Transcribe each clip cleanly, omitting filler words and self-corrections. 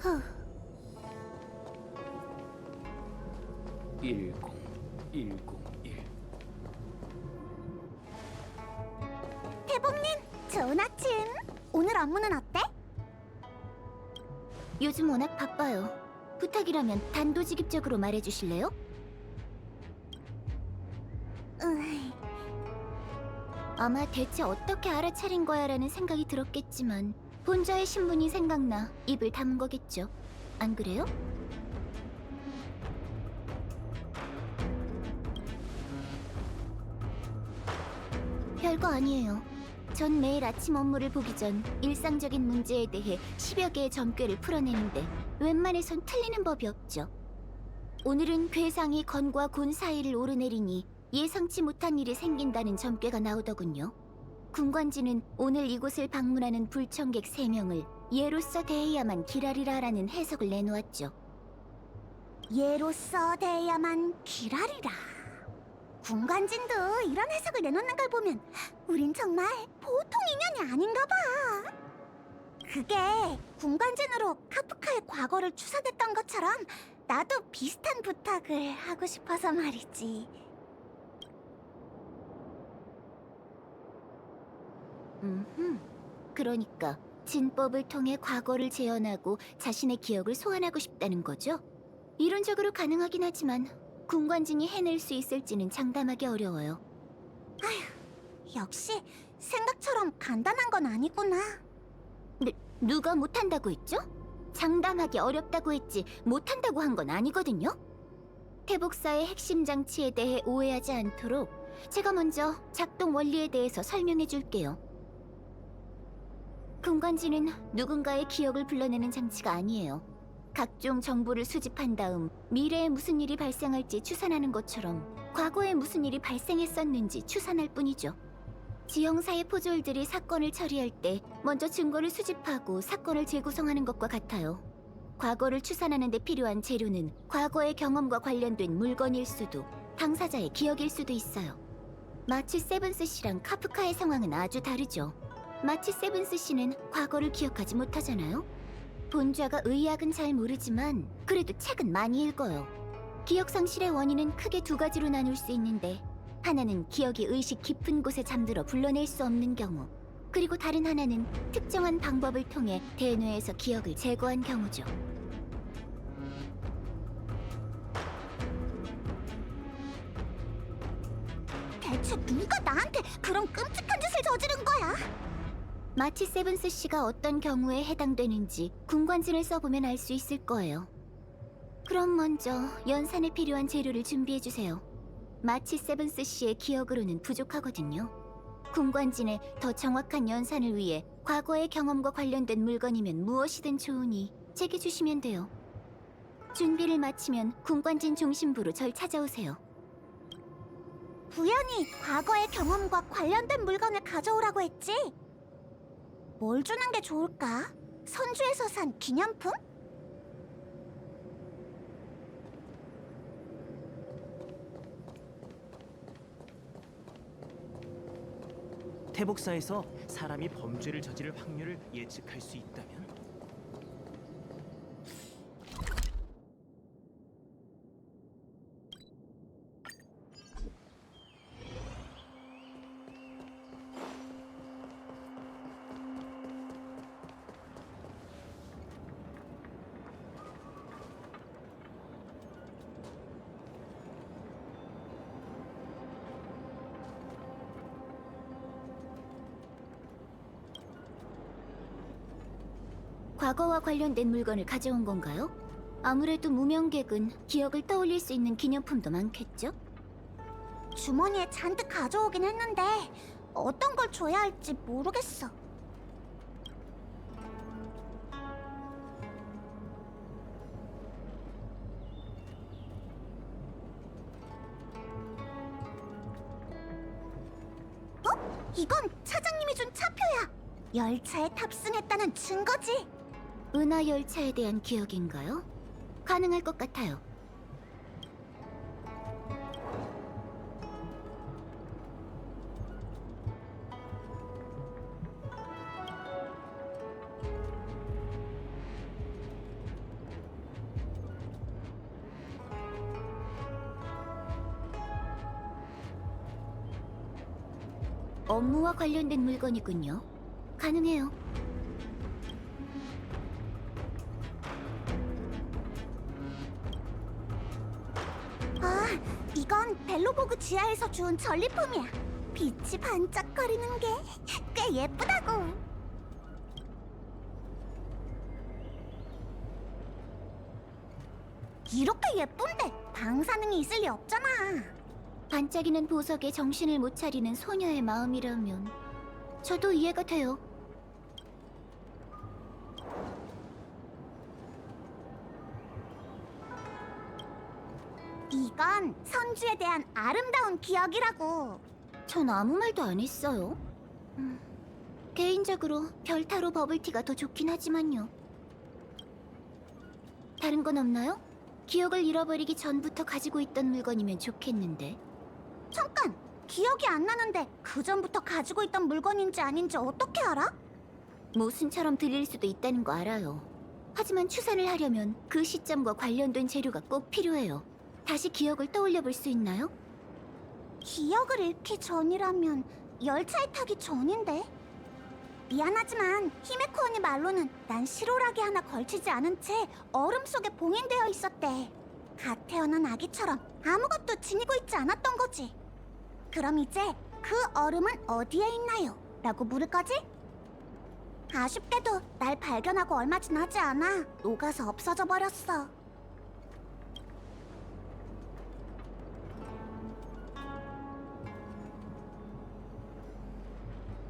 후, 10101. 대복님, 좋은 아침. 오늘 업무는 어때? 요즘 워낙 바빠요. 부탁이라면 단도직입적으로 말해주실래요? 아마 대체 어떻게 알아차린 거야라는 생각이 들었겠지만 본자의 신분이 생각나 입을 다문 거겠죠. 안 그래요? 별거 아니에요. 전 매일 아침 업무를 보기 전 일상적인 문제에 대해 10여 개의 점괘를 풀어내는데 웬만해선 틀리는 법이 없죠. 오늘은 괴상이 건과 곤 사이를 오르내리니 예상치 못한 일이 생긴다는 점괘가 나오더군요. 군관지는 오늘 이곳을 방문하는 불청객 3명을 예로서 대해야만 기라리라라는 해석을 내놓았죠. 예로서 대해야만 기라리라. 군관진도 이런 해석을 내놓는 걸 보면 우린 정말 보통 인연이 아닌가 봐. 그게 군관진으로 카프카의 과거를 추사됐던 것처럼 나도 비슷한 부탁을 하고 싶어서 말이지. 그러니까 진법을 통해 과거를 재현하고 자신의 기억을 소환하고 싶다는 거죠? 이론적으로 가능하긴 하지만 군관진이 해낼 수 있을지는 장담하기 어려워요. 아휴, 역시 생각처럼 간단한 건 아니구나. 누가 못한다고 했죠? 장담하기 어렵다고 했지 못한다고 한 건 아니거든요? 태복사의 핵심 장치에 대해 오해하지 않도록 제가 먼저 작동 원리에 대해서 설명해 줄게요. 군관지는 누군가의 기억을 불러내는 장치가 아니에요. 각종 정보를 수집한 다음 미래에 무슨 일이 발생할지 추산하는 것처럼 과거에 무슨 일이 발생했었는지 추산할 뿐이죠. 지형사의 포졸들이 사건을 처리할 때 먼저 증거를 수집하고 사건을 재구성하는 것과 같아요. 과거를 추산하는 데 필요한 재료는 과거의 경험과 관련된 물건일 수도 당사자의 기억일 수도 있어요. 마치 세븐스 씨랑 카프카의 상황은 아주 다르죠. 마치 세븐스 씨는 과거를 기억하지 못하잖아요. 본좌가 의학은 잘 모르지만 그래도 책은 많이 읽어요. 기억 상실의 원인은 크게 2가지로 나눌 수 있는데 하나는 기억이 의식 깊은 곳에 잠들어 불러낼 수 없는 경우, 그리고 다른 하나는 특정한 방법을 통해 대뇌에서 기억을 제거한 경우죠. 대체 누가 나한테 그런 끔찍한 짓을 저지른 거야? 마치 세븐스 씨가 어떤 경우에 해당되는지 군관진을 써보면 알 수 있을 거예요. 그럼 먼저 연산에 필요한 재료를 준비해주세요. 마치 세븐스 씨의 기억으로는 부족하거든요. 군관진의 더 정확한 연산을 위해 과거의 경험과 관련된 물건이면 무엇이든 좋으니 제게 주시면 돼요. 준비를 마치면 군관진 중심부로 절 찾아오세요. 부연이 과거의 경험과 관련된 물건을 가져오라고 했지? 뭘 주는 게 좋을까? 선주에서 산 기념품? 태복사에서 사람이 범죄를 저지를 확률을 예측할 수 있다면? 과거와 관련된 물건을 가져온 건가요? 아무래도 무명객은 기억을 떠올릴 수 있는 기념품도 많겠죠? 주머니에 잔뜩 가져오긴 했는데 어떤 걸 줘야 할지 모르겠어. 이건 차장님이 준 차표야. 열차에 탑승했다는 증거지. 은하 열차에 대한 기억인가요? 가능할 것 같아요. 업무와 관련된 물건이군요. 가능해요. 아, 이건 벨로보그 지하에서 주운 전리품이야. 빛이 반짝거리는 게 꽤 예쁘다고. 이렇게 예쁜데 방사능이 있을 리 없잖아. 반짝이는 보석에 정신을 못 차리는 소녀의 마음이라면 저도 이해가 돼요. 이건 선주에 대한 아름다운 기억이라고. 전 아무 말도 안 했어요. 개인적으로 별타로 버블티가 더 좋긴 하지만요. 다른 건 없나요? 기억을 잃어버리기 전부터 가지고 있던 물건이면 좋겠는데. 잠깐, 기억이 안 나는데 그 전부터 가지고 있던 물건인지 아닌지 어떻게 알아? 모순처럼 들릴 수도 있다는 거 알아요. 하지만 추산을 하려면 그 시점과 관련된 재료가 꼭 필요해요. 다시 기억을 떠올려 볼 수 있나요? 기억을 잃기 전이라면 열차에 타기 전인데. 미안하지만 히메코 언니 말로는 난 실오라기 하나 걸치지 않은 채 얼음 속에 봉인되어 있었대. 갓 태어난 아기처럼 아무것도 지니고 있지 않았던 거지. 그럼 이제 그 얼음은 어디에 있나요? 라고 물을 거지? 아쉽게도 날 발견하고 얼마 지나지 않아 녹아서 없어져 버렸어.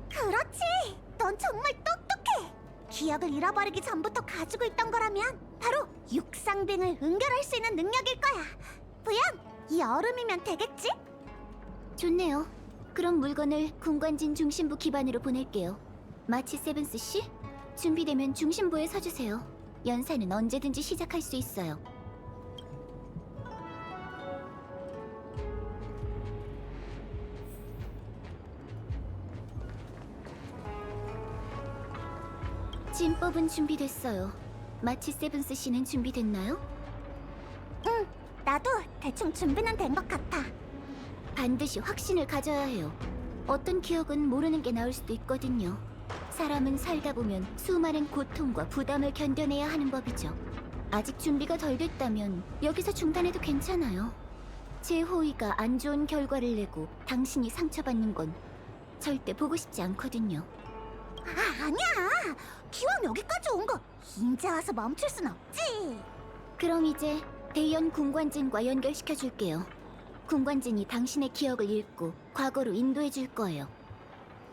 그렇지! 넌 정말 똑똑해! 기억을 잃어버리기 전부터 가지고 있던 거라면 바로 육상빙을 응결할 수 있는 능력일 거야! 부연! 이 얼음이면 되겠지? 좋네요. 그럼 물건을 군관진 중심부 기반으로 보낼게요. 마치 세븐스 씨? 준비되면 중심부에 서주세요. 연사는 언제든지 시작할 수 있어요. 진법은 준비됐어요. 마치 세븐스 씨는 준비됐나요? 응, 나도 대충 준비는 된 것 같아. 반드시 확신을 가져야 해요. 어떤 기억은 모르는 게 나을 수도 있거든요. 사람은 살다 보면 수많은 고통과 부담을 견뎌내야 하는 법이죠. 아직 준비가 덜 됐다면 여기서 중단해도 괜찮아요. 제 호의가 안 좋은 결과를 내고 당신이 상처받는 건 절대 보고 싶지 않거든요. 아, 아니야! 기왕 여기까지 온 거 이제 와서 멈출 순 없지! 그럼 이제 대연 군관진과 연결시켜 줄게요. 군관진이 당신의 기억을 읽고 과거로 인도해 줄 거예요.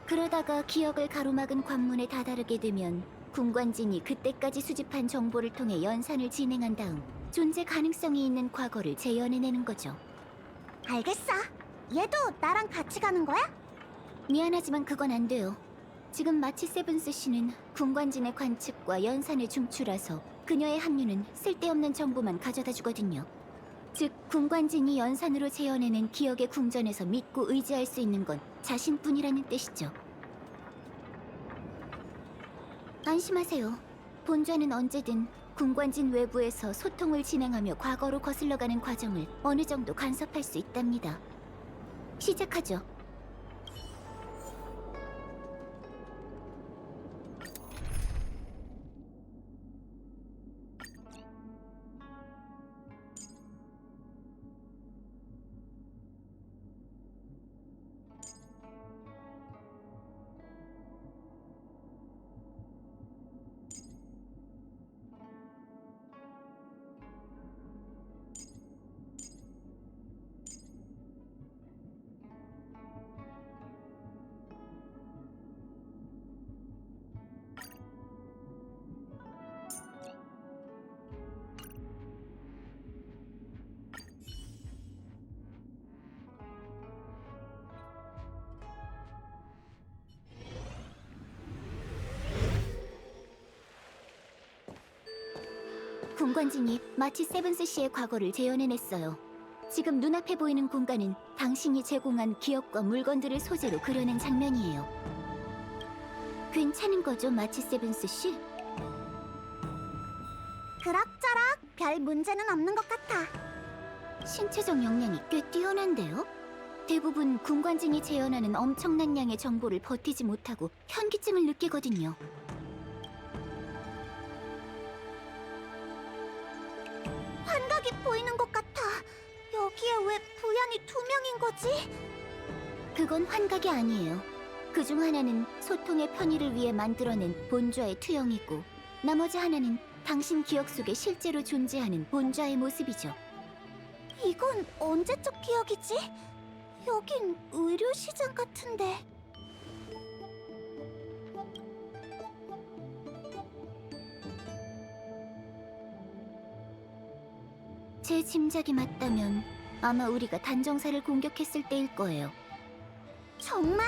그러다가 기억을 가로막은 관문에 다다르게 되면 군관진이 그때까지 수집한 정보를 통해 연산을 진행한 다음 존재 가능성이 있는 과거를 재현해내는 거죠. 알겠어. 얘도 나랑 같이 가는 거야? 미안하지만 그건 안 돼요. 지금 마치 세븐스 씨는 군관진의 관측과 연산의 중추라서 그녀의 합류는 쓸데없는 정보만 가져다 주거든요. 즉, 군관진이 연산으로 재현해낸 기억의 궁전에서 믿고 의지할 수 있는 건 자신뿐이라는 뜻이죠. 안심하세요. 본좌는 언제든 군관진 외부에서 소통을 진행하며 과거로 거슬러가는 과정을 어느 정도 간섭할 수 있답니다. 시작하죠. 군관진이 마치 세븐스 씨의 과거를 재현해냈어요. 지금 눈앞에 보이는 공간은 당신이 제공한 기억과 물건들을 소재로 그려낸 장면이에요. 괜찮은 거죠, 마치 세븐스 씨? 그럭저럭 별 문제는 없는 것 같아. 신체적 역량이 꽤 뛰어난데요? 대부분 군관진이 재현하는 엄청난 양의 정보를 버티지 못하고 현기증을 느끼거든요. 환각이 보이는 것 같아. 여기에 왜 부연이 2명인 거지? 그건 환각이 아니에요. 그중 하나는 소통의 편의를 위해 만들어낸 본좌의 투영이고 나머지 하나는 당신 기억 속에 실제로 존재하는 본좌의 모습이죠. 이건 언제적 기억이지? 여긴 의료시장 같은데. 제 짐작이 맞다면 아마 우리가 단정사를 공격했을 때일 거예요. 정말?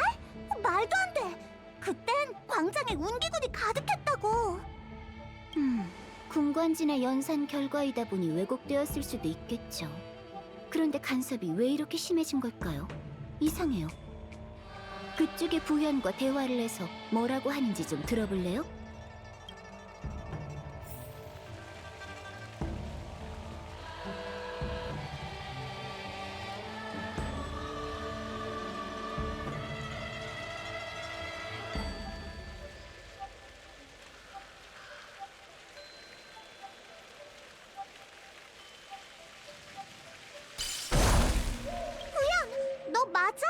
말도 안 돼. 그땐 광장에 운기군이 가득했다고. 군관지나 연산 결과이다 보니 왜곡되었을 수도 있겠죠. 그런데 간섭이 왜 이렇게 심해진 걸까요? 이상해요. 그쪽의 부현과 대화를 해서 뭐라고 하는지 좀 들어볼래요? 너 맞아?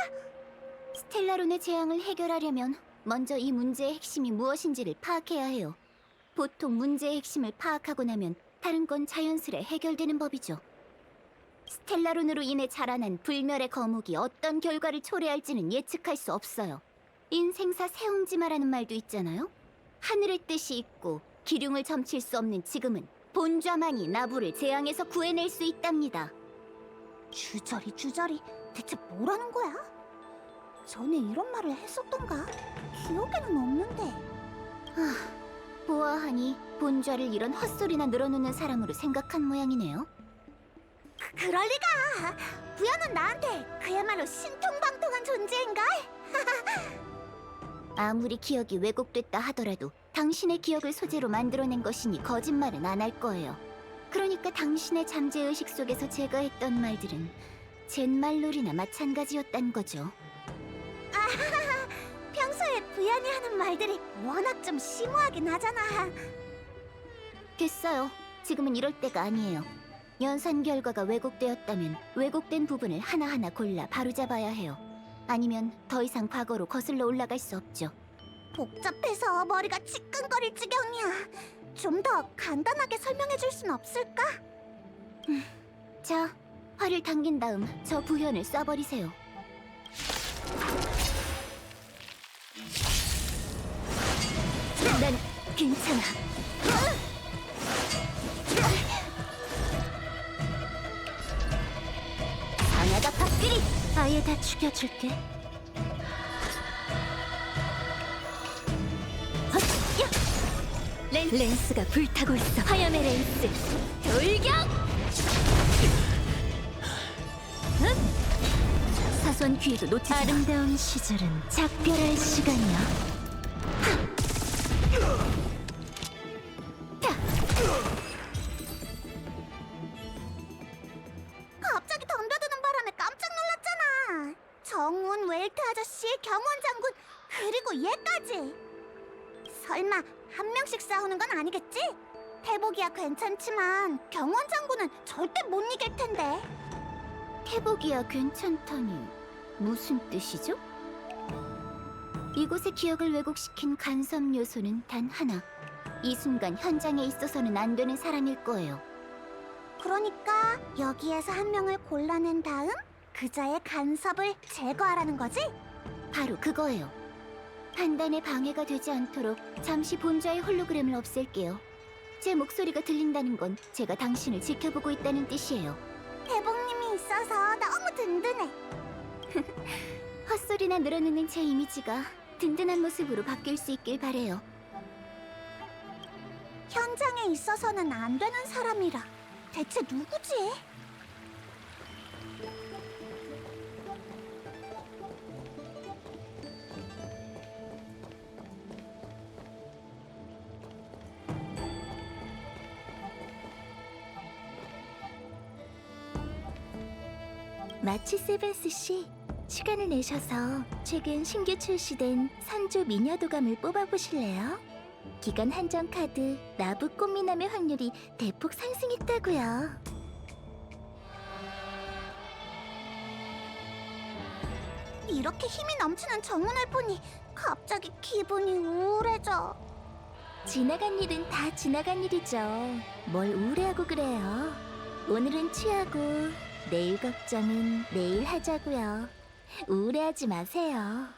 스텔라론의 재앙을 해결하려면 먼저 이 문제의 핵심이 무엇인지를 파악해야 해요. 보통 문제의 핵심을 파악하고 나면 다른 건 자연스레 해결되는 법이죠. 스텔라론으로 인해 자라난 불멸의 거목이 어떤 결과를 초래할지는 예측할 수 없어요. 인생사 세옹지마라는 말도 있잖아요. 하늘의 뜻이 있고 기륭을 점칠 수 없는 지금은 본좌만이 나부를 재앙에서 구해낼 수 있답니다. 주저리 대체 뭐라는 거야? 전에 이런 말을 했었던가? 기억에는 없는데. 보아하니 본좌를 이런 헛소리나 늘어놓는 사람으로 생각한 모양이네요. 그럴 리가! 부연은 나한테 그야말로 신통방통한 존재인걸? 아무리 기억이 왜곡됐다 하더라도 당신의 기억을 소재로 만들어낸 것이니 거짓말은 안 할 거예요. 그러니까 당신의 잠재의식 속에서 제가 했던 말들은 잿말놀이나 마찬가지였단 거죠. 평소에 부연이 하는 말들이 워낙 좀 심오하긴 하잖아. 됐어요. 지금은 이럴 때가 아니에요. 연산 결과가 왜곡되었다면 왜곡된 부분을 하나하나 골라 바로잡아야 해요. 아니면 더 이상 과거로 거슬러 올라갈 수 없죠. 복잡해서 머리가 찌끈거릴 지경이야. 좀 더 간단하게 설명해 줄 순 없을까? 자, 활을 당긴 다음 저 부현을 쏴버리세요. 난 괜찮아. 강하다 밥그리! 아예 다 죽여줄게. 헛! 렌스가 불타고 있어. 화염의 렌스 돌격! 사소한 기회도 놓치지 마. 아름다운 시절은 작별할 시간이야. 갑자기 덤벼드는 바람에 깜짝 놀랐잖아. 정운, 웰트 아저씨, 경원 장군, 그리고 얘까지. 설마 한 명씩 싸우는 건 아니겠지? 태복이야 괜찮지만 경원 장군은 절대 못 이길 텐데. 태복이야 괜찮다니 무슨 뜻이죠? 이곳의 기억을 왜곡시킨 간섭 요소는 단 하나. 이 순간 현장에 있어서는 안 되는 사람일 거예요. 그러니까 여기에서 한 명을 골라낸 다음 그자의 간섭을 제거하라는 거지? 바로 그거예요. 판단에 방해가 되지 않도록 잠시 본좌의 홀로그램을 없앨게요. 제 목소리가 들린다는 건 제가 당신을 지켜보고 있다는 뜻이에요. 태복님이 있어서 너무 든든해. 헛소리나 늘어놓는 제 이미지가 든든한 모습으로 바뀔 수 있길 바래요. 현장에 있어서는 안 되는 사람이라 대체 누구지? 마치 세벤스 씨, 시간을 내셔서 최근 신규 출시된 선조 미녀도감을 뽑아보실래요? 기간 한정 카드 나부 꽃미남의 확률이 대폭 상승했다고요. 이렇게 힘이 넘치는 정문을 보니 갑자기 기분이 우울해져. 지나간 일은 다 지나간 일이죠. 뭘 우울해하고 그래요. 오늘은 취하고 내일 걱정은 내일 하자고요. 우울해하지 마세요.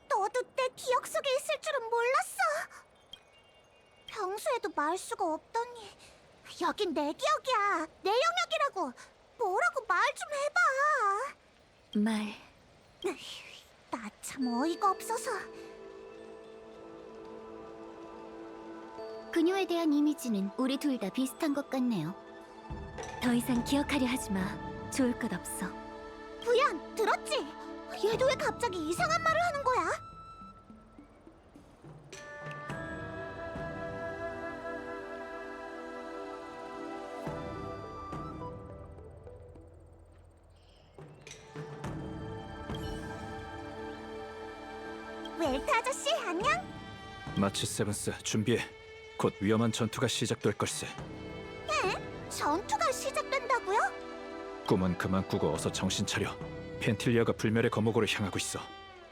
너도 내 기억 속에 있을 줄은 몰랐어. 평소에도 말 수가 없더니 여긴 내 기억이야. 내 영역이라고. 뭐라고 말 좀 해봐. 말. 나 참 어이가 없어서. 그녀에 대한 이미지는 우리 둘 다 비슷한 것 같네요. 더 이상 기억하려 하지 마. 좋을 것 없어. 부연, 들었지? 얘도 왜 갑자기 이상한 말을 하는 거야? 웰트 아저씨, 안녕? 마치 세븐스 준비해. 곧 위험한 전투가 시작될 걸세. 전투가 시작된다고요? 꿈은 그만 꾸고 어서 정신 차려. 펜틸리아가 불멸의 거목으로 향하고 있어.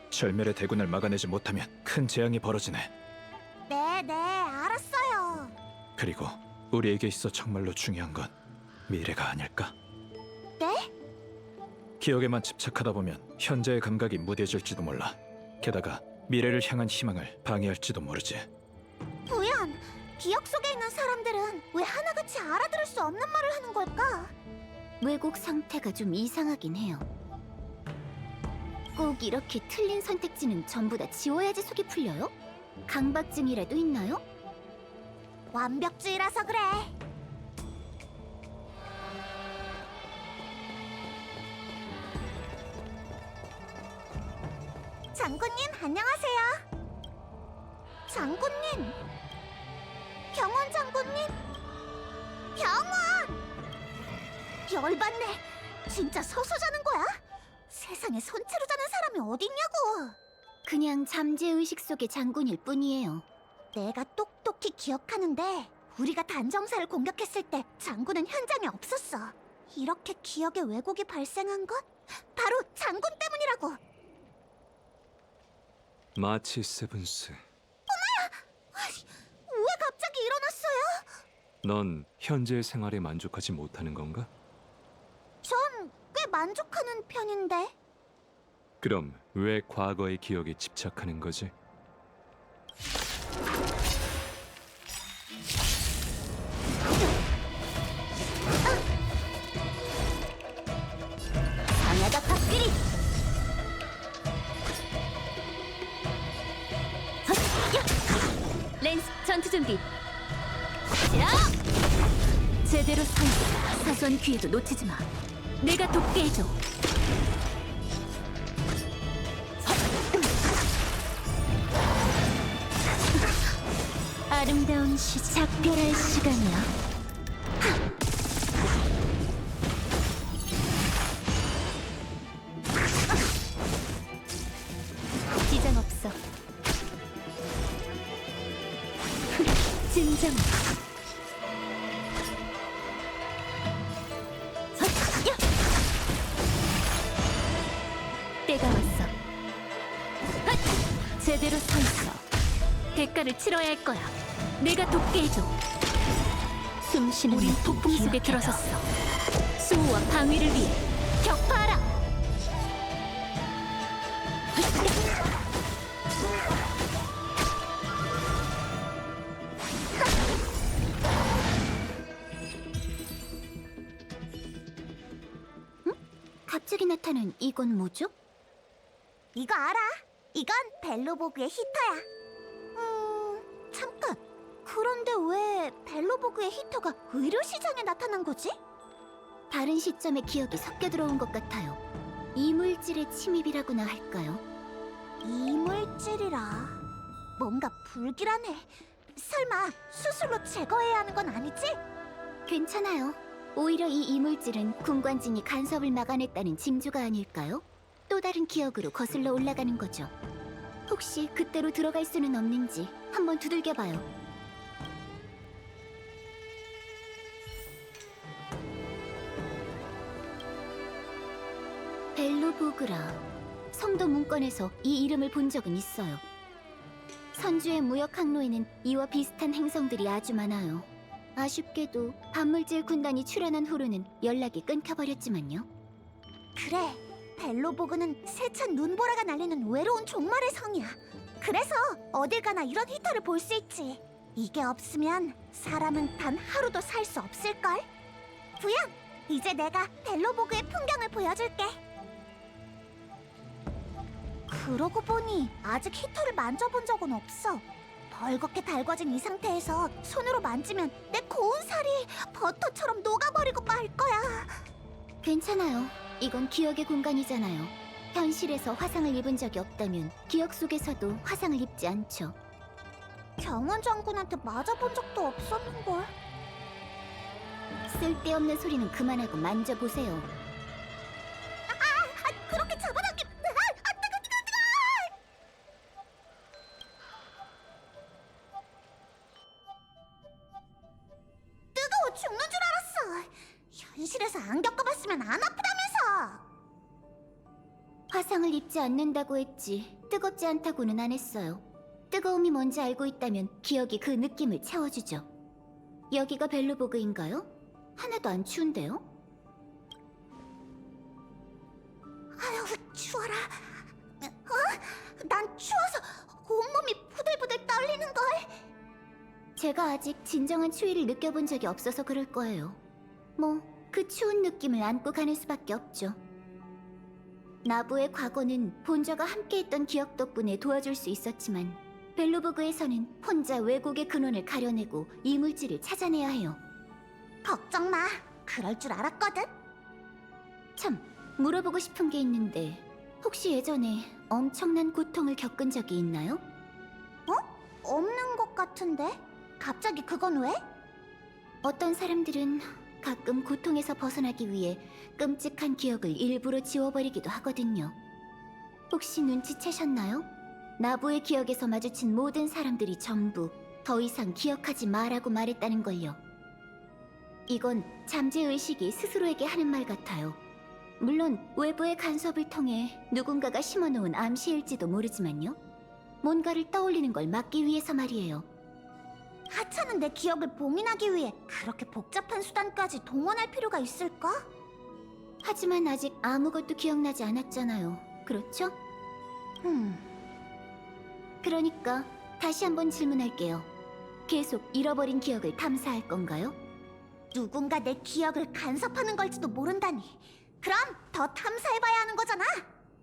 절멸의 대군을 막아내지 못하면 큰 재앙이 벌어지네. 네, 알았어요. 그리고 우리에게 있어 정말로 중요한 건 미래가 아닐까? 네? 기억에만 집착하다 보면 현재의 감각이 무뎌질지도 몰라. 게다가 미래를 향한 희망을 방해할지도 모르지. 부연, 기억 속에 있는 사람들은 왜 하나같이 알아들을 수 없는 말을 하는 걸까? 왜곡 상태가 좀 이상하긴 해요. 꼭 이렇게 틀린 선택지는 전부 다 지워야지 속이 풀려요? 강박증이라도 있나요? 완벽주의라서 그래. 장군님, 안녕하세요. 장군님. 경원 장군님. 경원! 열받네. 진짜 서서 자는 거야? 세상에 손채로 자는 사람이 어딨냐고. 그냥 잠재의식 속의 장군일 뿐이에요. 내가 똑똑히 기억하는데 우리가 단정사를 공격했을 때 장군은 현장에 없었어. 이렇게 기억에 왜곡이 발생한 건 바로 장군 때문이라고. 마치 세븐스, 왜 갑자기 일어났어요? 넌 현재의 생활에 만족하지 못하는 건가? 전 꽤 만족하는 편인데. 그럼 왜 과거의 기억에 집착하는 거지? 강하다 밥끼리! 렌스 전투 준비! 야! 제대로 서 있어. 사소한 기회도 놓치지 마. 내가 돕게 해줘. 아름다운 작별할 시간이야. 지장 없어. 진정. 때가 왔어. 제대로 서 있어. 대가를 치러야 할 거야. 내가 돕게 해줘. 숨쉬는 우린 폭풍 속에 들어섰어. 수호와 방위를 위해 격파하라. 갑자기 나타난 이건 뭐죠? 이거 알아? 이건 벨로보그의 히터야. 잠깐. 그런데 왜 벨로보그의 히터가 의료시장에 나타난 거지? 다른 시점의 기억이 섞여 들어온 것 같아요. 이물질의 침입이라고나 할까요? 이물질이라. 뭔가 불길하네. 설마 수술로 제거해야 하는 건 아니지? 괜찮아요. 오히려 이 이물질은 군관진이 간섭을 막아냈다는 징조가 아닐까요? 또 다른 기억으로 거슬러 올라가는 거죠. 혹시 그때로 들어갈 수는 없는지 한번 두들겨봐요. 벨로보그라. 성도 문건에서 이 이름을 본 적은 있어요. 선주의 무역 항로에는 이와 비슷한 행성들이 아주 많아요. 아쉽게도 반물질 군단이 출현한 후로는 연락이 끊겨버렸지만요. 그래, 벨로보그는 세찬 눈보라가 날리는 외로운 종말의 성이야. 그래서 어딜 가나 이런 히터를 볼 수 있지. 이게 없으면 사람은 단 하루도 살 수 없을걸? 부양! 이제 내가 벨로보그의 풍경을 보여줄게. 그러고 보니 아직 히터를 만져본 적은 없어. 벌겋게 달궈진 이 상태에서 손으로 만지면 내 고운 살이 버터처럼 녹아버리고 말 거야. 괜찮아요. 이건 기억의 공간이잖아요. 현실에서 화상을 입은 적이 없다면 기억 속에서도 화상을 입지 않죠. 경원 장군한테 맞아본 적도 없었는걸. 쓸데없는 소리는 그만하고 만져보세요. 그렇게 잡아당기... 뜨거워 죽는 줄 알았어. 현실에서 안 겪어봤으면 안 아프다면서. 화상을 입지 않는다고 했지 뜨겁지 않다고는 안 했어요. 뜨거움이 뭔지 알고 있다면 기억이 그 느낌을 채워주죠. 여기가 벨로보그인가요? 하나도 안 추운데요? 아유, 추워라. 난 추워서 온몸이 부들부들 떨리는걸. 제가 아직 진정한 추위를 느껴본 적이 없어서 그럴 거예요. 뭐, 그 추운 느낌을 안고 가는 수밖에 없죠. 나부의 과거는 본저가 함께했던 기억 덕분에 도와줄 수 있었지만 벨로보그에서는 혼자 왜곡의 근원을 가려내고 이물질을 찾아내야 해요. 걱정 마. 그럴 줄 알았거든. 참, 물어보고 싶은 게 있는데 혹시 예전에 엄청난 고통을 겪은 적이 있나요? 없는 것 같은데? 갑자기 그건 왜? 어떤 사람들은 가끔 고통에서 벗어나기 위해 끔찍한 기억을 일부러 지워버리기도 하거든요. 혹시 눈치채셨나요? 나부의 기억에서 마주친 모든 사람들이 전부 더 이상 기억하지 마라고 말했다는 걸요. 이건 잠재의식이 스스로에게 하는 말 같아요. 물론 외부의 간섭을 통해 누군가가 심어놓은 암시일지도 모르지만요. 뭔가를 떠올리는 걸 막기 위해서 말이에요. 하찮은 내 기억을 봉인하기 위해 그렇게 복잡한 수단까지 동원할 필요가 있을까? 하지만 아직 아무것도 기억나지 않았잖아요. 그렇죠? 그러니까 다시 한번 질문할게요. 계속 잃어버린 기억을 탐사할 건가요? 누군가 내 기억을 간섭하는 걸지도 모른다니. 그럼 더 탐사해봐야 하는 거잖아.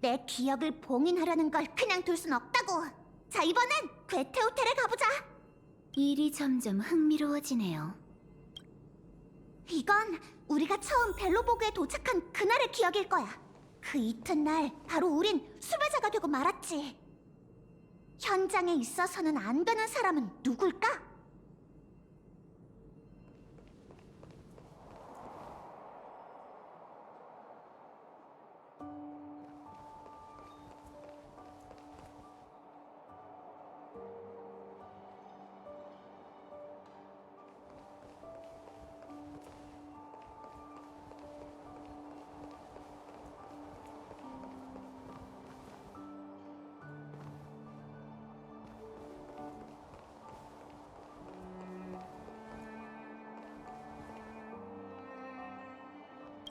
내 기억을 봉인하려는 걸 그냥 둘 순 없다고. 자, 이번엔 괴테 호텔에 가보자. 일이 점점 흥미로워지네요. 이건 우리가 처음 벨로보그에 도착한 그날의 기억일 거야. 그 이튿날 바로 우린 수배자가 되고 말았지. 현장에 있어서는 안 되는 사람은 누굴까?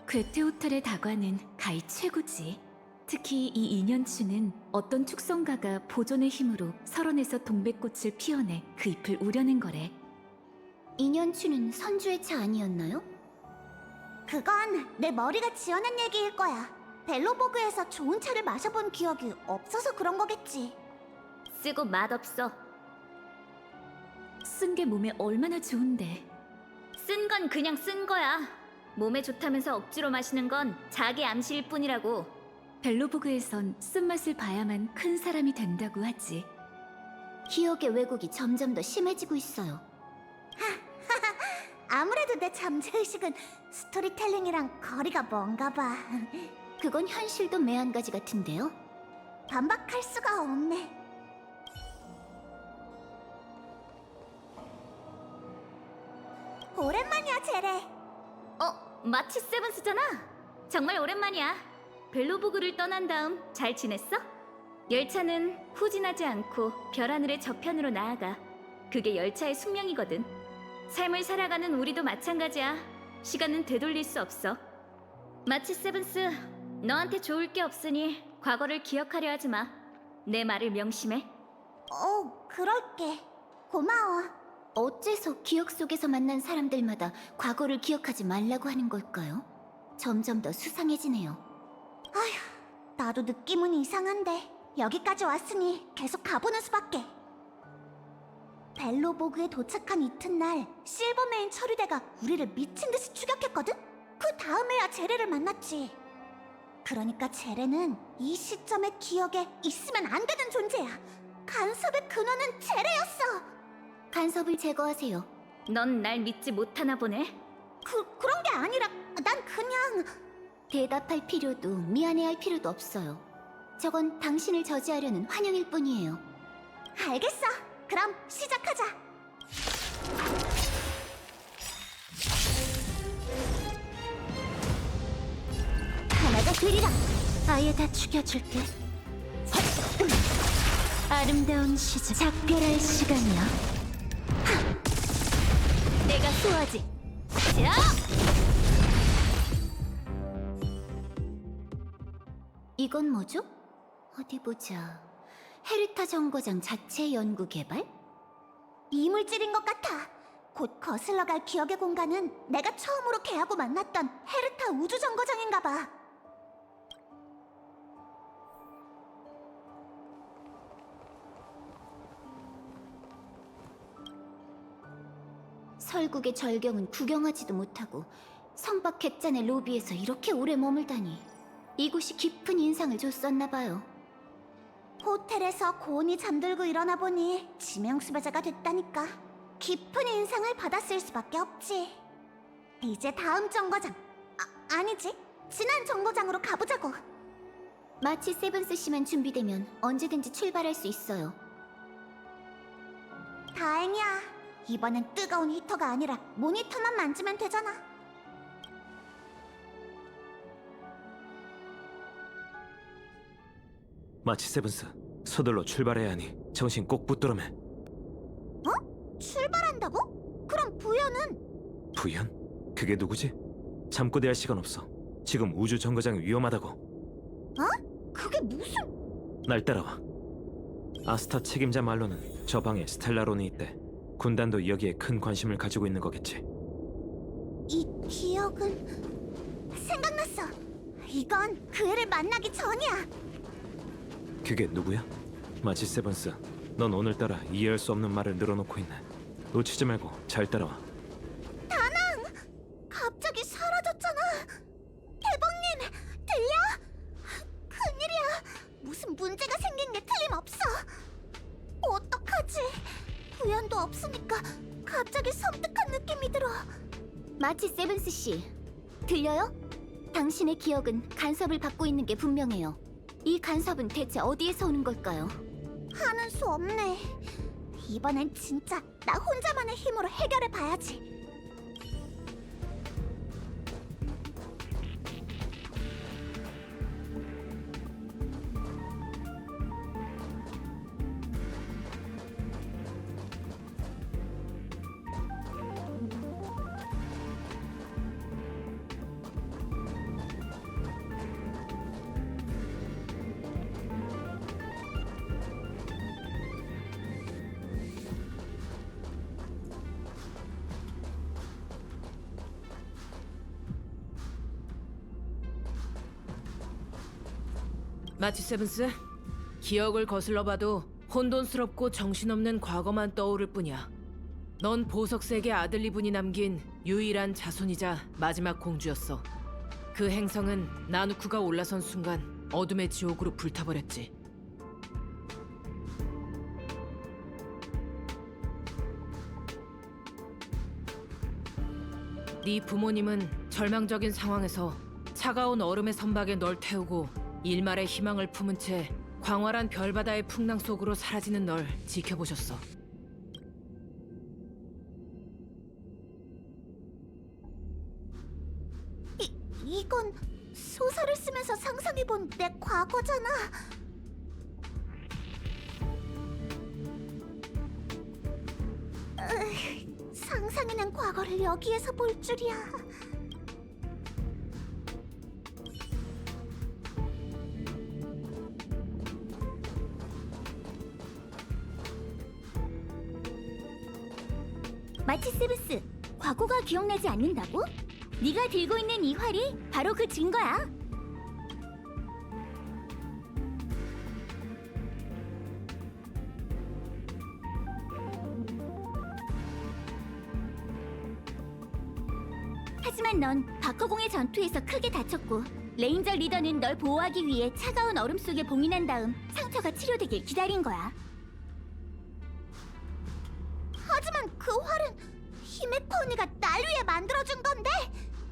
괴테 호텔의 다과는 가히 최고지. 특히 이 인연추는 어떤 축성가가 보존의 힘으로 설원에서 동백꽃을 피워내 그 잎을 우려낸 거래. 인연추는 선주의 차 아니었나요? 그건 내 머리가 지어낸 얘기일 거야. 벨로보그에서 좋은 차를 마셔본 기억이 없어서 그런 거겠지. 쓰고 맛없어. 쓴 게 몸에 얼마나 좋은데. 쓴 건 그냥 쓴 거야. 몸에 좋다면서 억지로 마시는 건 자기 암시일 뿐이라고. 벨로보그에선 쓴맛을 봐야만 큰 사람이 된다고 하지. 기억의 왜곡이 점점 더 심해지고 있어요. 아무래도 내 잠재의식은 스토리텔링이랑 거리가 먼가 봐. 그건 현실도 매한가지 같은데요. 반박할 수가 없네. 오랜만이야, 제레. 마치 세븐스잖아. 정말 오랜만이야. 벨로보그를 떠난 다음 잘 지냈어? 열차는 후진하지 않고 별하늘의 저편으로 나아가. 그게 열차의 숙명이거든. 삶을 살아가는 우리도 마찬가지야. 시간은 되돌릴 수 없어. 마치 세븐스, 너한테 좋을 게 없으니 과거를 기억하려 하지 마. 내 말을 명심해. 그럴게. 고마워. 어째서 기억 속에서 만난 사람들마다 과거를 기억하지 말라고 하는 걸까요? 점점 더 수상해지네요. 나도 느낌은 이상한데 여기까지 왔으니 계속 가보는 수밖에. 벨로보그에 도착한 이튿날 실버메인 처리대가 우리를 미친 듯이 추격했거든? 그 다음에야 제레를 만났지. 그러니까 제레는 이 시점의 기억에 있으면 안 되는 존재야. 간섭의 근원은 제레였어. 간섭을 제거하세요. 넌 날 믿지 못하나 보네. 그런 게 아니라 난 그냥... 대답할 필요도 미안해할 필요도 없어요. 저건 당신을 저지하려는 환영일 뿐이에요. 알겠어. 그럼 시작하자. 하나가 되리라. 아예 다 죽여줄게. 아름다운 시작. 작별할 시간이야. 내가 소화지. 자! 이건 뭐죠? 어디 보자. 헤르타 정거장 자체 연구 개발? 이물질인 것 같아. 곧 거슬러 갈 기억의 공간은 내가 처음으로 걔하고 만났던 헤르타 우주정거장인가 봐. 설국의 절경은 구경하지도 못하고 성박 객잔의 로비에서 이렇게 오래 머물다니. 이곳이 깊은 인상을 줬었나 봐요. 호텔에서 고온이 잠들고 일어나 보니 지명수배자가 됐다니까. 깊은 인상을 받았을 수밖에 없지. 이제 다음 정거장, 아니지, 지난 정거장으로 가보자고. 마치 세븐스 씨만 준비되면 언제든지 출발할 수 있어요. 다행이야. 이번엔 뜨거운 히터가 아니라 모니터만 만지면 되잖아. 마치 세븐스, 서둘러 출발해야 하니 정신 꼭 붙들어매. 출발한다고? 그럼 부여는? 부연? 그게 누구지? 잠꼬 대할 시간 없어. 지금 우주 정거장이 위험하다고. 그게 무슨... 날 따라와. 아스타 책임자 말로는 저 방에 스텔라론이 있대. 군단도 여기에 큰 관심을 가지고 있는 거겠지. 이 기억은... 생각났어. 이건 그 애를 만나기 전이야. 그게 누구야? 마치 세븐스, 넌 오늘따라 이해할 수 없는 말을 늘어놓고 있네. 놓치지 말고 잘 따라와. 갑자기 사라졌잖아. 대범님, 들려? 큰일이야. 무슨 문제가 생긴 게 틀림없어. 어떡하지? 우연도 없으니까 갑자기 섬뜩한 느낌이 들어. 마치 세븐스 씨, 들려요? 당신의 기억은 간섭을 받고 있는 게 분명해요. 이 간섭은 대체 어디에서 오는 걸까요? 하는 수 없네. 이번엔 진짜 나 혼자만의 힘으로 해결해 봐야지. 마치 세븐스, 기억을 거슬러봐도 혼돈스럽고 정신없는 과거만 떠오를 뿐이야. 넌 보석색의 아들리분이 남긴 유일한 자손이자 마지막 공주였어. 그 행성은 나누쿠가 올라선 순간 어둠의 지옥으로 불타버렸지. 네 부모님은 절망적인 상황에서 차가운 얼음의 선박에 널 태우고 일말의 희망을 품은 채 광활한 별바다의 풍랑 속으로 사라지는 널 지켜보셨어. 이건 소설을 쓰면서 상상해본 내 과거잖아. 상상해낸 과거를 여기에서 볼 줄이야. 마치 세븐스, 과거가 기억나지 않는다고? 네가 들고 있는 이 활이 바로 그 증거야. 하지만 넌 바커공의 전투에서 크게 다쳤고 레인저 리더는 널 보호하기 위해 차가운 얼음 속에 봉인한 다음 상처가 치료되길 기다린 거야. 하지만 그 활은 히메코 언니가 날 위해 만들어준 건데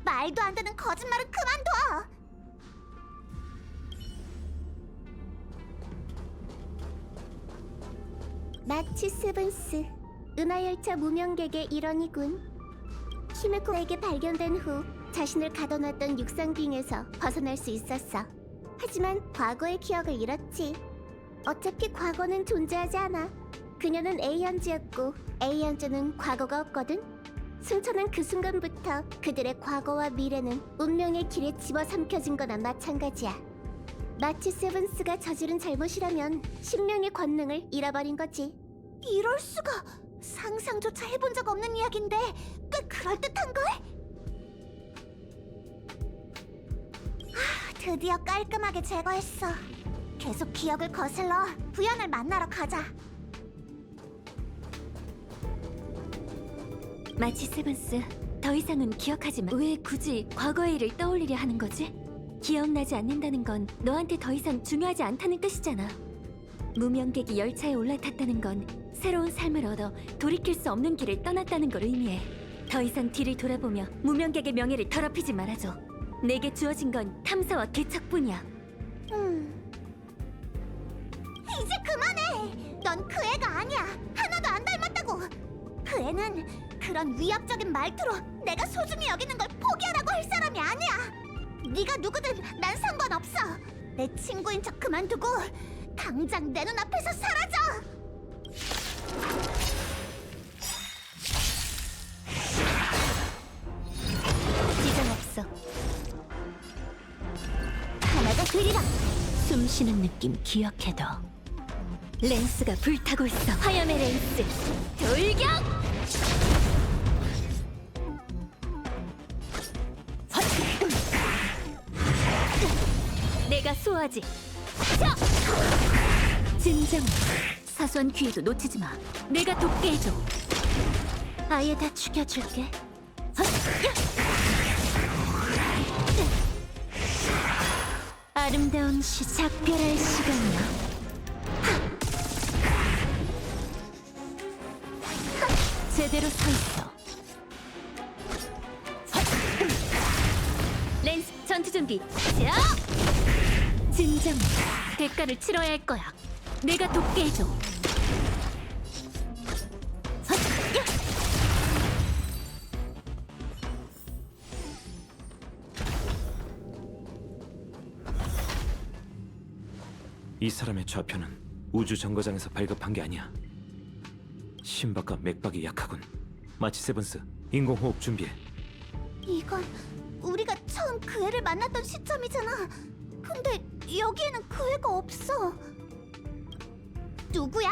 말도 안 되는 거짓말은 그만둬. 마치 세븐스, 은하열차 무명객의 일원이군. 히메코에게 발견된 후 자신을 가둬놨던 육상빙에서 벗어날 수 있었어. 하지만 과거의 기억을 잃었지. 어차피 과거는 존재하지 않아. 그녀는 에이언즈였고 에이언즈는 과거가 없거든. 승천한 그 순간부터 그들의 과거와 미래는 운명의 길에 집어삼켜진 거나 마찬가지야. 마치 세븐스가 저지른 잘못이라면 신명의 권능을 잃어버린 거지. 이럴 수가. 상상조차 해본 적 없는 이야기인데 꽤 그럴듯한걸? 드디어 깔끔하게 제거했어. 계속 기억을 거슬러 부연을 만나러 가자. 마치 세븐스, 더 이상은 기억하지 마. 왜 굳이 과거의 일을 떠올리려 하는 거지? 기억나지 않는다는 건 너한테 더 이상 중요하지 않다는 뜻이잖아. 무명객이 열차에 올라탔다는 건 새로운 삶을 얻어 돌이킬 수 없는 길을 떠났다는 걸 의미해. 더 이상 뒤를 돌아보며 무명객의 명예를 더럽히지 말아줘. 내게 주어진 건 탐사와 개척뿐이야. 이제 그만해. 넌 그 애가 아니야. 하나도 안 닮았다고. 그 애는 그런 위압적인 말투로 내가 소중히 여기는 걸 포기하라고 할 사람이 아니야. 네가 누구든 난 상관없어. 내 친구인 척 그만두고 당장 내 눈앞에서 사라져. 지장 없어. 하나가 그리라. 숨 쉬는 느낌 기억해둬. 렌스가 불타고 있어. 화염의 렌스. 돌격! 내가 수호하지. 진정. 사소한 기회도 놓치지 마. 내가 돕게 해줘. 아예 다 죽여줄게. 아름다운 작별할 시간이야. 제대로 서 있어. 렌스 전투 준비. 자! 진정. 대가를 치러야 할 거야. 내가 돕게 해줘. 이 사람의 좌표는 우주 정거장에서 발급한 게 아니야. 심박과 맥박이 약하군. 마치 세븐스, 인공호흡 준비해. 이건 우리가 처음 그 애를 만났던 시점이잖아. 근데 여기에는 그 애가 없어. 누구야?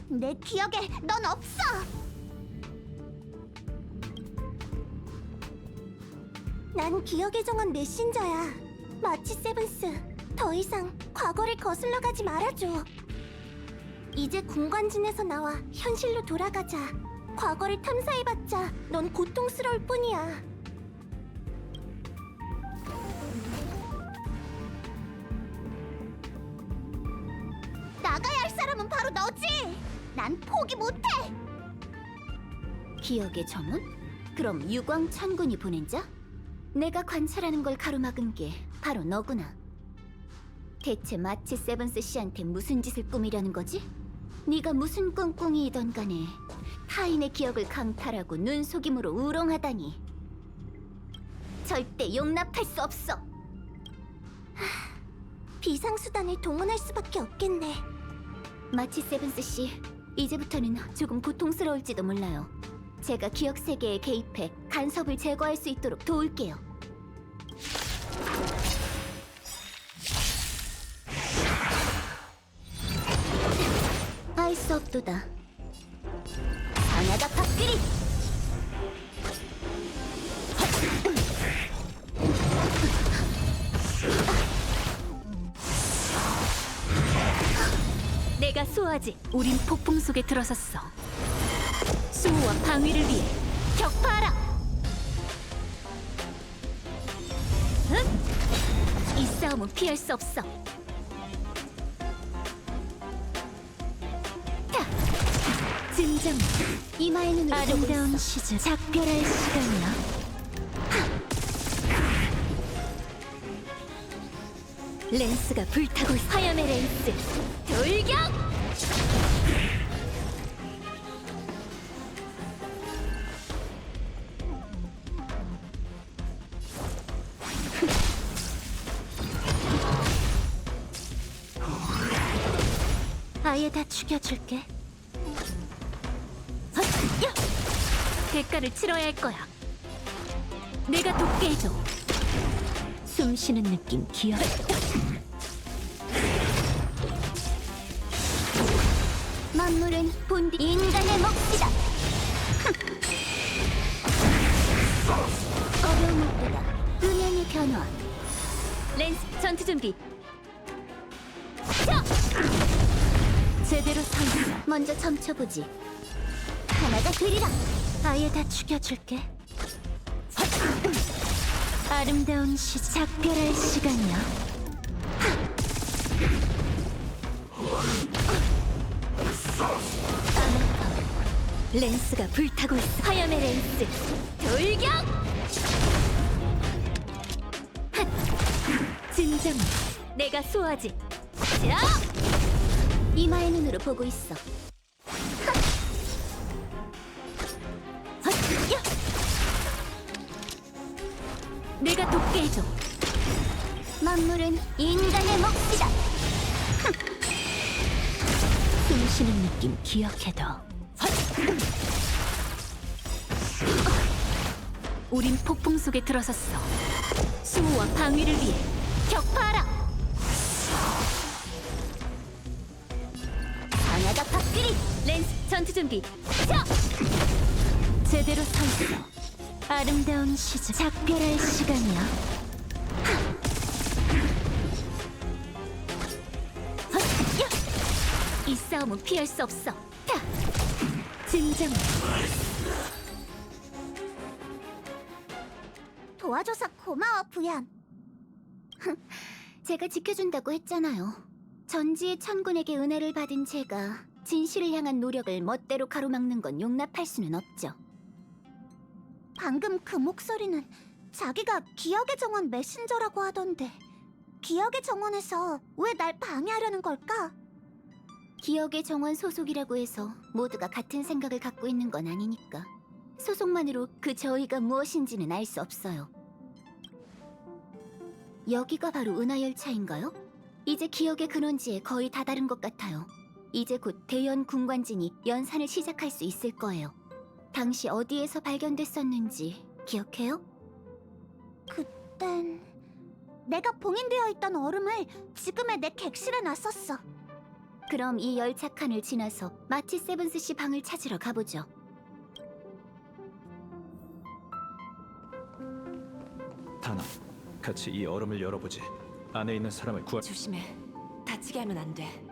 내 기억에 넌 없어. 난 기억의 정원 메신저야. 마치 세븐스, 더 이상 과거를 거슬러 가지 말아줘. 이제 공관진에서 나와 현실로 돌아가자. 과거를 탐사해봤자 넌 고통스러울 뿐이야. 나가야 할 사람은 바로 너지. 난 포기 못해. 기억의 정원? 그럼 유광 천군이 보낸 자? 내가 관찰하는 걸 가로막은 게 바로 너구나. 대체 마치 세븐스 씨한테 무슨 짓을 꾸미려는 거지? 네가 무슨 꿍꿍이이던 간에 타인의 기억을 강탈하고 눈속임으로 우롱하다니. 절대 용납할 수 없어. 비상수단을 동원할 수밖에 없겠네. 마치 세븐스 씨, 이제부터는 조금 고통스러울지도 몰라요. 제가 기억 세계에 개입해 간섭을 제거할 수 있도록 도울게요. 알 수 없도다. 하나가 밥그리! 내가 수호하지. 우린 폭풍 속에 들어섰어. 수호와 방위를 위해 격파하라. 응? 이 싸움은 피할 수 없어. 자, 진정. 이마의 눈으로 아름다운 시절. 작별할 시간이야. 렌스가 불타고 있어. 화염의 렌스 돌격! 아예 다 죽여줄게. 대가를 치러야 할 거야. 내가 돕게 해줘. 숨 쉬는 느낌 기억. 만물은 본디 인간의 몫이다. 어려움을 보다 음향의 변화. 렌스 전투 준비. 제대로 상승. 먼저 점쳐보지. 하나가 그리라. 아예 다 죽여줄게. 아름다운 시작. 작별할 시간이야. 렌스가 불타고 있어. 화염의 렌스 돌격! 핫! 진정. 내가 수호하지. 자! 이마의 눈으로 보고 있어. 내가 돕게 해줘. 만물은 인간의 몫이다. 숨 쉬는 느낌 기억해둬. 우린 폭풍 속에 들어섰어. 수호와 방위를 위해 격파하라. 하나가 밥그리. 렌스 전투 준비. 자! 제대로 서 있어. 아름다운 시절. 작별할 시간이야. 이 싸움은 피할 수 없어. 타! 진정. 도와줘서 고마워, 부연. 제가 지켜준다고 했잖아요. 전지의 천군에게 은혜를 받은 제가 진실을 향한 노력을 멋대로 가로막는 건 용납할 수는 없죠. 방금 그 목소리는 자기가 기억의 정원 메신저라고 하던데 기억의 정원에서 왜 날 방해하려는 걸까? 기억의 정원 소속이라고 해서 모두가 같은 생각을 갖고 있는 건 아니니까. 소속만으로 그 저희가 무엇인지는 알 수 없어요. 여기가 바로 은하열차인가요? 이제 기억의 근원지에 거의 다다른 것 같아요. 이제 곧 대연 군관진이 연산을 시작할 수 있을 거예요. 당시 어디에서 발견됐었는지 기억해요? 그땐 내가 봉인되어 있던 얼음을 지금의 내 객실에 놨었어. 그럼 이 열차 칸을 지나서 마치 세븐스 씨 방을 찾으러 가보죠. 다나, 같이 이 얼음을 열어보지. 안에 있는 사람을 구할. 조심해. 다치게 하면 안 돼.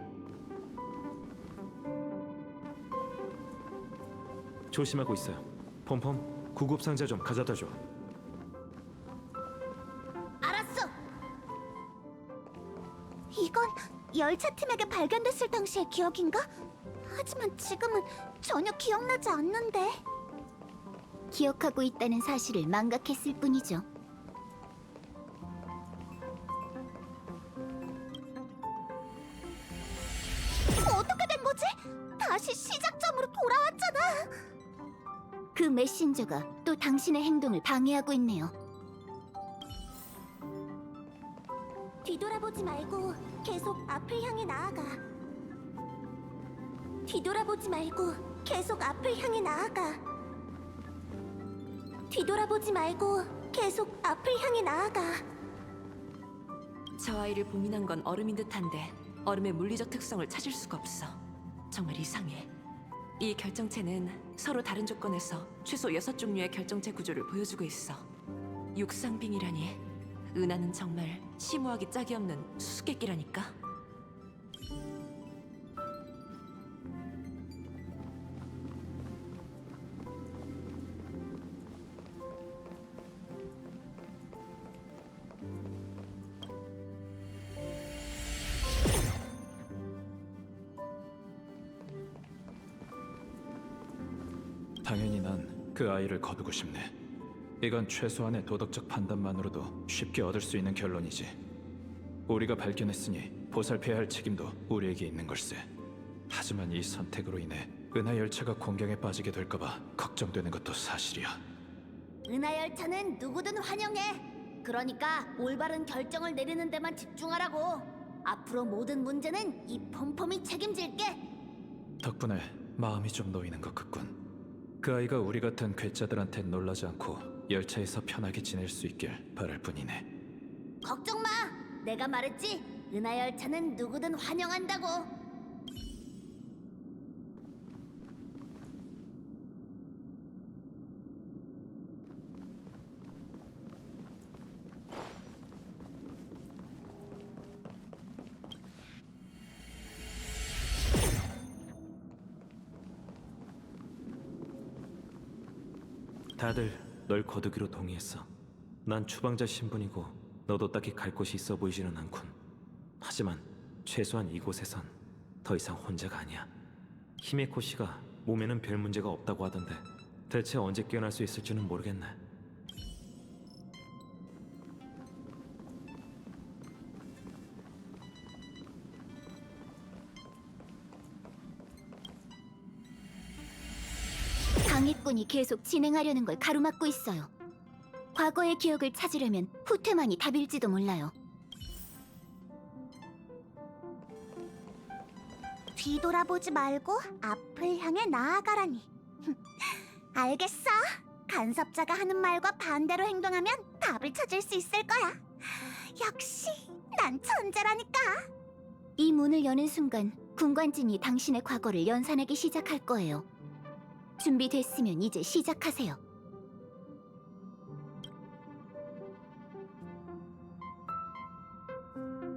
조심하고 있어요. 폼폼, 구급 상자 좀 가져다 줘. 알았어. 이건 열차 팀에게 발견됐을 당시의 기억인가? 하지만 지금은 전혀 기억나지 않는데. 기억하고 있다는 사실을 망각했을 뿐이죠. 어떻게 된 거지? 다시 시작점으로 돌아왔잖아. 그 메신저가 또 당신의 행동을 방해하고 있네요. 뒤돌아보지 말고 계속 앞을 향해 나아가. 뒤돌아보지 말고 계속 앞을 향해 나아가. 뒤돌아보지 말고 계속 앞을 향해 나아가. 저 아이를 봉인한 건 얼음인 듯한데 얼음의 물리적 특성을 찾을 수가 없어. 정말 이상해. 이 결정체는 서로 다른 조건에서 최소 6종류의 결정체 구조를 보여주고 있어. 육상빙이라니. 은하는 정말 심오하기 짝이 없는 수수께끼라니까. 당연히 난 그 아이를 거두고 싶네. 이건 최소한의 도덕적 판단만으로도 쉽게 얻을 수 있는 결론이지. 우리가 발견했으니 보살펴야 할 책임도 우리에게 있는 걸세. 하지만 이 선택으로 인해 은하 열차가 공경에 빠지게 될까봐 걱정되는 것도 사실이야. 은하열차는 누구든 환영해. 그러니까 올바른 결정을 내리는 데만 집중하라고. 앞으로 모든 문제는 이 폼폼이 책임질게. 덕분에 마음이 좀 놓이는 것 같군. 그 아이가 우리 같은 괴짜들한테 놀라지 않고 열차에서 편하게 지낼 수 있길 바랄 뿐이네. 걱정 마. 내가 말했지. 은하열차는 누구든 환영한다고. 다들 널 거두기로 동의했어. 난 추방자 신분이고 너도 딱히 갈 곳이 있어 보이지는 않군. 하지만 최소한 이곳에선 더 이상 혼자가 아니야. 히메코 씨가 몸에는 별 문제가 없다고 하던데 대체 언제 깨어날 수 있을지는 모르겠네. 방해꾼이 계속 진행하려는 걸 가로막고 있어요. 과거의 기억을 찾으려면 후퇴만이 답일지도 몰라요. 뒤돌아보지 말고 앞을 향해 나아가라니. 알겠어. 간섭자가 하는 말과 반대로 행동하면 답을 찾을 수 있을 거야. 역시 난 천재라니까. 이 문을 여는 순간 군관진이 당신의 과거를 연산하기 시작할 거예요. 준비됐으면 이제 시작하세요.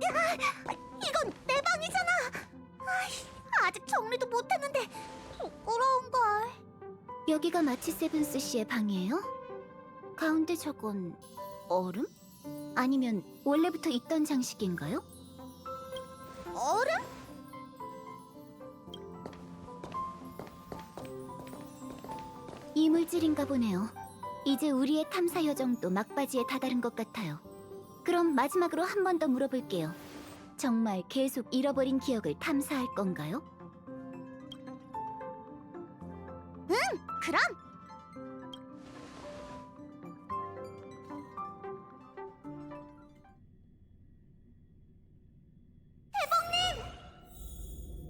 이건 내 방이잖아. 아직 정리도 못했는데 부끄러운걸. 여기가 마치 세븐스 씨의 방이에요? 가운데 저건 얼음? 아니면 원래부터 있던 장식인가요? 얼음? 이물질인가 보네요. 이제 우리의 탐사 여정도 막바지에 다다른 것 같아요. 그럼 마지막으로 한 번 더 물어볼게요. 정말 계속 잃어버린 기억을 탐사할 건가요? 그럼. 태복님!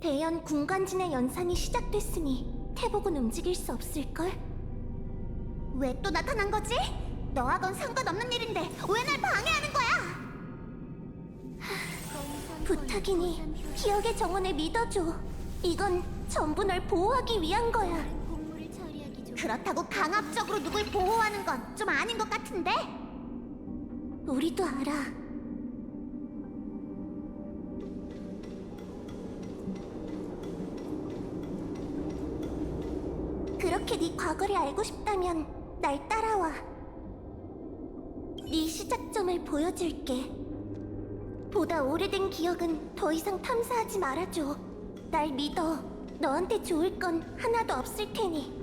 대연 군관진의 연산이 시작됐으니 태복은 움직일 수 없을걸? 왜 또 나타난 거지? 너하건 상관없는 일인데 왜 날 방해하는 거야? 부탁이니 기억의 정원을 믿어줘. 이건 전부 널 보호하기 위한 거야. 그렇다고 강압적으로 누굴 보호하는 건 좀 아닌 것 같은데? 우리도 알아. 그렇게 네 과거를 알고 싶다면 날 따라와. 네 시작점을 보여줄게. 보다 오래된 기억은 더 이상 탐사하지 말아줘. 날 믿어. 너한테 좋을 건 하나도 없을 테니.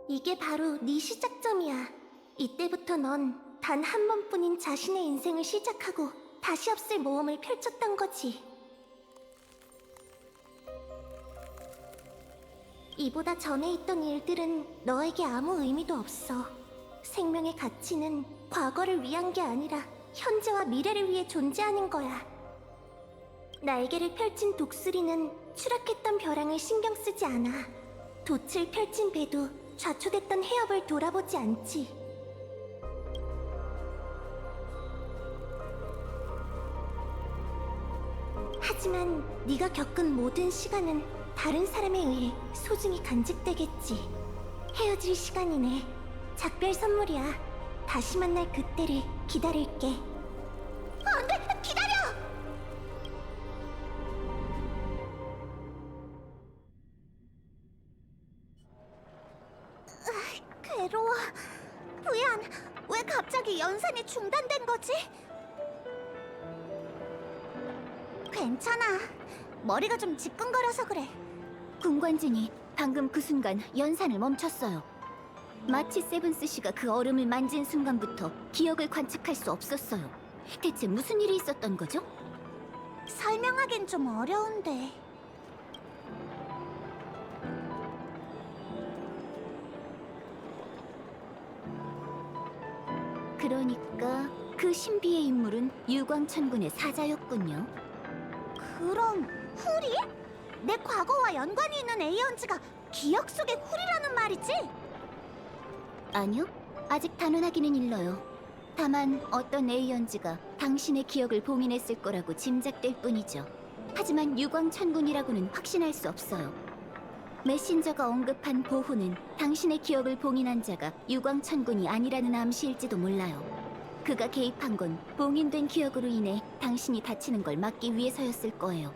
이게 바로 네 시작점이야. 이때부터 넌 단 한 번뿐인 자신의 인생을 시작하고 다시 없을 모험을 펼쳤던 거지. 이보다 전에 있던 일들은 너에게 아무 의미도 없어. 생명의 가치는 과거를 위한 게 아니라 현재와 미래를 위해 존재하는 거야. 날개를 펼친 독수리는 추락했던 벼랑을 신경 쓰지 않아. 돛을 펼친 배도 좌초됐던 해협을 돌아보지 않지. 하지만 네가 겪은 모든 시간은 다른 사람에 의해 소중히 간직되겠지. 헤어질 시간이네. 작별 선물이야. 다시 만날 그때를 기다릴게. 안 돼! 기다려! 괴로워. 부연, 왜 갑자기 연산이 중단된 거지? 괜찮아. 머리가 좀 지끈거려서 그래. 군관진이 방금 그 순간 연산을 멈췄어요. 마치 세븐스 씨가 그 얼음을 만진 순간부터 기억을 관측할 수 없었어요. 대체 무슨 일이 있었던 거죠? 설명하긴 좀 어려운데. 그러니까 그 신비의 인물은 유광천군의 사자였군요. 그럼 후리? 내 과거와 연관이 있는 에이언즈가 기억 속의 후리라는 말이지? 아니요, 아직 단언하기는 일러요. 다만 어떤 에이언즈가 당신의 기억을 봉인했을 거라고 짐작될 뿐이죠. 하지만 유광천군이라고는 확신할 수 없어요. 메신저가 언급한 보호는 당신의 기억을 봉인한 자가 유광천군이 아니라는 암시일지도 몰라요. 그가 개입한 건 봉인된 기억으로 인해 당신이 다치는 걸 막기 위해서였을 거예요.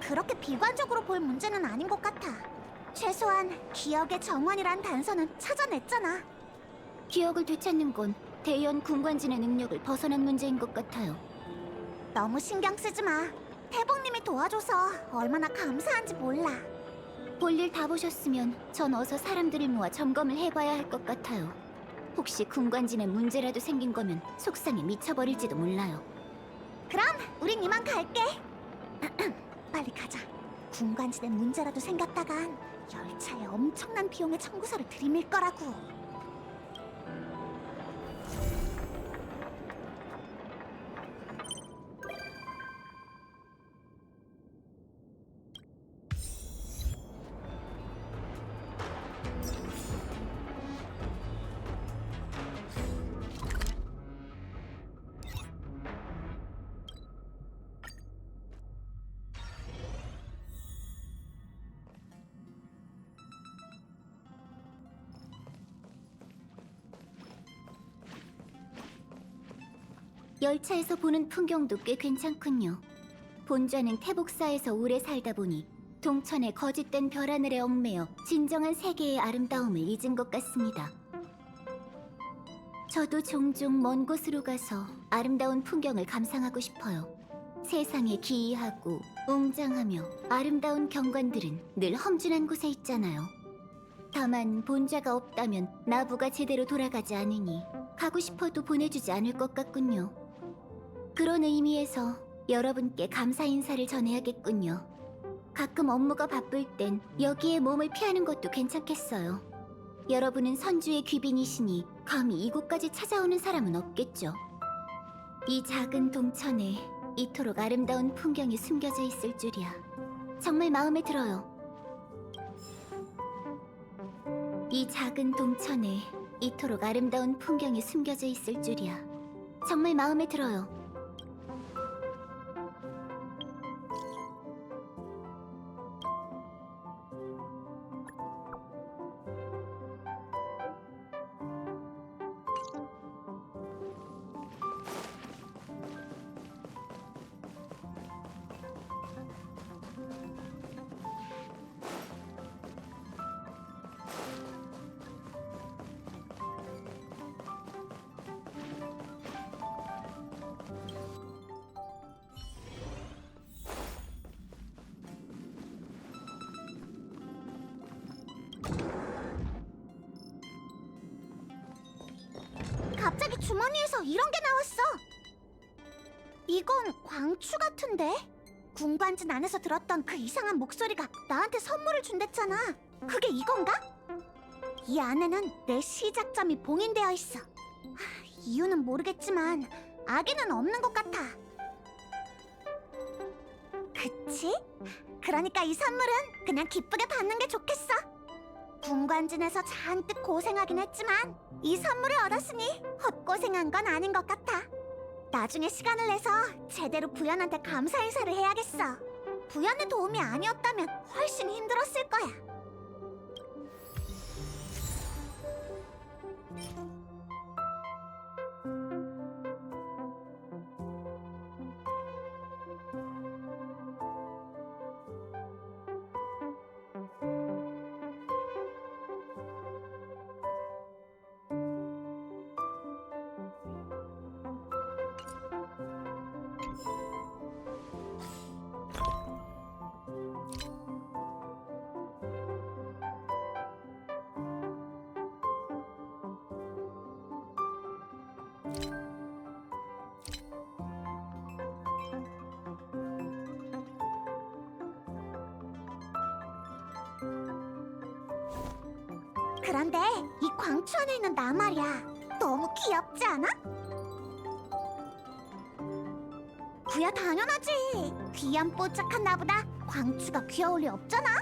그렇게 비관적으로 볼 문제는 아닌 것 같아. 최소한 기억의 정원이란 단서는 찾아냈잖아. 기억을 되찾는 건 대연 군관진의 능력을 벗어난 문제인 것 같아요. 너무 신경 쓰지 마. 태봉님이 도와줘서 얼마나 감사한지 몰라. 볼일 다 보셨으면 전 어서 사람들을 모아 점검을 해봐야 할 것 같아요. 혹시 군관진에 문제라도 생긴 거면 속상해 미쳐버릴지도 몰라요. 그럼 우린 이만 갈게. 빨리 가자. 군관진에 문제라도 생겼다간 열차에 엄청난 비용의 청구서를 들이밀 거라고. 열차에서 보는 풍경도 꽤 괜찮군요. 본좌는 태복사에서 오래 살다 보니 동천의 거짓된 별하늘에 얽매여 진정한 세계의 아름다움을 잊은 것 같습니다. 저도 종종 먼 곳으로 가서 아름다운 풍경을 감상하고 싶어요. 세상에 기이하고 웅장하며 아름다운 경관들은 늘 험준한 곳에 있잖아요. 다만 본좌가 없다면 나부가 제대로 돌아가지 않으니 가고 싶어도 보내주지 않을 것 같군요. 그런 의미에서 여러분께 감사 인사를 전해야겠군요. 가끔 업무가 바쁠 땐 여기에 몸을 피하는 것도 괜찮겠어요. 여러분은 선주의 귀빈이시니 감히 이곳까지 찾아오는 사람은 없겠죠. 이 작은 동천에 이토록 아름다운 풍경이 숨겨져 있을 줄이야. 정말 마음에 들어요. 이 작은 동천에 이토록 아름다운 풍경이 숨겨져 있을 줄이야. 정말 마음에 들어요. 주머니에서 이런 게 나왔어. 이건 광추 같은데? 군관진 안에서 들었던 그 이상한 목소리가 나한테 선물을 준댔잖아. 그게 이건가? 이 안에는 내 시작점이 봉인되어 있어. 이유는 모르겠지만 악의는 없는 것 같아. 그치? 그러니까 이 선물은 그냥 기쁘게 받는 게 좋겠어. 군관진에서 잔뜩 고생하긴 했지만 이 선물을 얻었으니 헛고생한 건 아닌 것 같아. 나중에 시간을 내서 제대로 부연한테 감사 인사를 해야겠어. 부연의 도움이 아니었다면 훨씬 힘들었을 거야. 그런데 이 광추 안에 있는 나 말이야. 너무 귀엽지 않아? 구야 당연하지. 귀염뽀짝한 나보다 광추가 귀여울 리 없잖아.